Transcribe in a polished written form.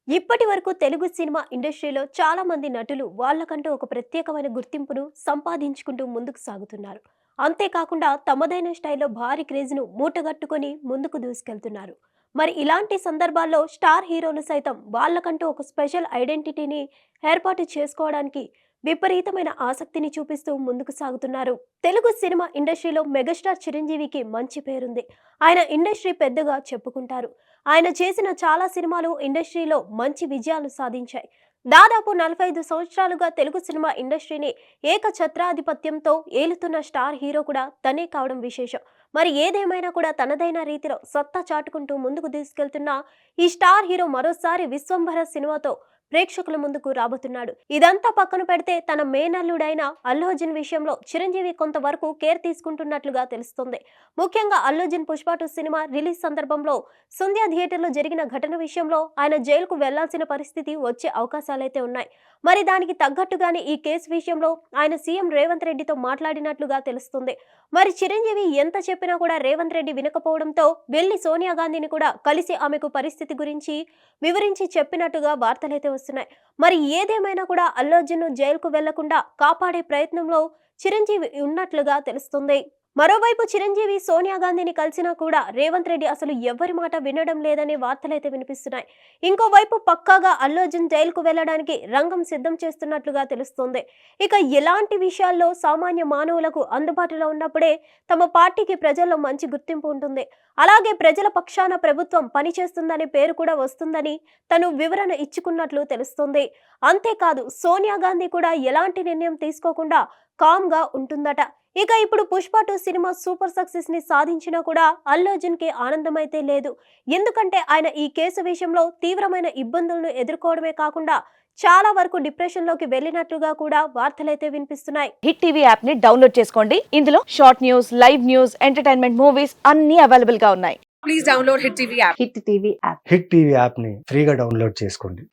ఇప్పటి వరకు తెలుగు సినిమా ఇండస్ట్రీలో చాలా మంది నటులు వాళ్ళకంటూ ఒక ప్రత్యేకమైన గుర్తింపును సంపాదించుకుంటూ ముందుకు సాగుతున్నారు. అంతేకాకుండా తమదైన స్టైల్లో భారీ క్రేజ్ను మూటగట్టుకొని ముందుకు దూసుకెళ్తున్నారు. మరి ఇలాంటి సందర్భాల్లో స్టార్ హీరోలు సైతం వాళ్ళకంటూ ఒక స్పెషల్ ఐడెంటిటీని ఏర్పాటు చేసుకోవడానికి విపరీతమైన ఆసక్తిని చూపిస్తూ ముందుకు సాగుతున్నారు. తెలుగు సినిమా ఇండస్ట్రీలో మెగాస్టార్ చిరంజీవికి మంచి పేరుంది. ఆయన ఇండస్ట్రీ పెద్దగా చెప్పుకుంటారు. ఆయన చేసిన చాలా సినిమాలు ఇండస్ట్రీలో మంచి విజయాలు సాధించాయి. దాదాపు 45 సంవత్సరాలుగా తెలుగు సినిమా ఇండస్ట్రీని ఏకఛత్రాధిపత్యంతో ఏలుతున్న స్టార్ హీరో కూడా తనే కావడం విశేషం. మరి ఏదేమైనా కూడా తనదైన రీతిలో సత్తా చాటుకుంటూ ముందుకు తీసుకెళ్తున్న ఈ స్టార్ హీరో మరోసారి విశ్వంభర సినిమాతో ప్రేక్షకుల ముందుకు రాబోతున్నాడు. ఇదంతా పక్కన పెడితే తన మేనల్లుడైన అల్లు అర్జున్ విషయంలో చిరంజీవి కొంతవరకు కేర్ తీసుకుంటున్నట్లుగా తెలుస్తుంది. ముఖ్యంగా అల్లు అర్జున్ పుష్ప 2 సినిమా రిలీజ్ సందర్భంలో సంధ్య థియేటర్లో జరిగిన ఘటన విషయంలో ఆయన జైలుకు వెళ్లాల్సిన పరిస్థితి వచ్చే అవకాశాలైతే ఉన్నాయి. మరి దానికి తగ్గట్టుగానే ఈ కేసు విషయంలో ఆయన సీఎం రేవంత్ రెడ్డితో మాట్లాడినట్లుగా తెలుస్తుంది. మరి చిరంజీవి ఎంత చెప్పినా కూడా రేవంత్ రెడ్డి వినకపోవడంతో వెళ్లి సోనియా గాంధీని కూడా కలిసి ఆమెకు పరిస్థితి గురించి వివరించి చెప్పినట్టుగా వార్తలైతే వస్తున్నాయి. మరి ఏదేమైనా కూడా అల్లు అర్జున్ జైలుకు వెళ్లకుండా కాపాడే ప్రయత్నంలో చిరంజీవి ఉన్నట్లుగా తెలుస్తుంది. మరోవైపు చిరంజీవి సోనియా గాంధీని కలిసినా కూడా రేవంత్ రెడ్డి అసలు ఎవరి మాట వినడం లేదనే వార్తలైతే వినిపిస్తున్నాయి. ఇంకోవైపు పక్కాగా అల్లు అర్జున్ జైలుకు వెళ్లడానికి రంగం సిద్ధం చేస్తున్నట్లుగా తెలుస్తుంది. ఇక ఎలాంటి విషయాల్లో సామాన్య మానవులకు అందుబాటులో ఉన్నప్పుడే తమ పార్టీకి ప్రజల్లో మంచి గుర్తింపు ఉంటుంది. అలాగే ప్రజల పక్షాన ప్రభుత్వం పనిచేస్తుందనే పేరు కూడా వస్తుందని తను వివరణ ఇచ్చుకున్నట్లు తెలుస్తుంది. అంతేకాదు సోనియా గాంధీ కూడా ఎలాంటి నిర్ణయం తీసుకోకుండా కామ్ గా ఉంటుందట. ఇక ఇప్పుడు పుష్ప 2 సినిమా సూపర్ సక్సెస్ ని సాధించినా కూడా అల్లు అర్జున్ కి ఆనందమైతే లేదు. ఎందుకంటే ఆయన ఈ కేసు విషయంలో తీవ్రమైన ఇబ్బందులను ఎదుర్కోవడమే కాకుండా చాలా వరకు డిప్రెషన్ లోకి వెళ్ళినట్లుగా కూడా వార్తలైతే వినిపిస్తున్నాయి. హిట్ టీవీ యాప్ ని డౌన్లోడ్ చేసుకోండి. ఇందులో short news, live news, entertainment movies అన్ని అవైలబుల్ గా ఉన్నాయి. Please download Hit TV app. Hit TV app. Hit TV యాప్ని ఫ్రీగా డౌన్లోడ్ చేసుకోండి.